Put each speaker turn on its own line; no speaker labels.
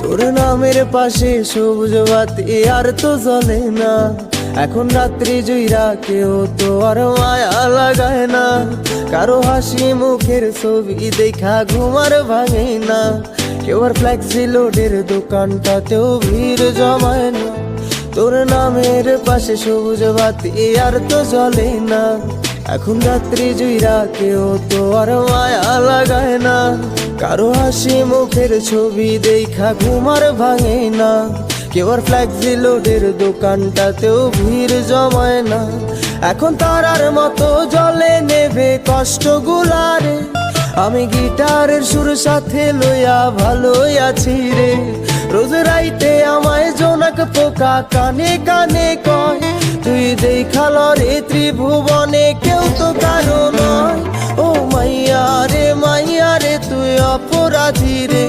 তোর নামের পাশে সবুজ বাতি আর তো জ্বলে না। এখন রাত্রি জুইরা কেউ তো আর মায়া লাগায় না। কারো হাসি মুখের ছবি দেখা ঘুমার ভাঙে না। কেউ আর ফ্লেক্সি লোডের দোকানটাতেও ভিড় জমায় না। তোর নামের পাশে সবুজ বাতি আর তো জ্বলে না। এখন রাত্রি জুইরা কেউ তো আর মায়া লাগায় না। কারো হাসি মুখের ছবি দেখা ঘুমার ভাঙে না। কেউ আর ফ্লেক্সি লোডের দোকানটাতেও ভিড় জমায় না। এখন তারার মতো জলে নেভে কষ্টগুলারে। আমি গিটারের সুর সাথে লইয়া ভালোই আছি রে। রোজ রাইতে আমায় জোনাক পোকা কানে কানে কয়, তুই দেখাল রে ত্রিভুবনে কেউ তো কারো নয়। ও মাইয়া রে তুই অপরাধী রে।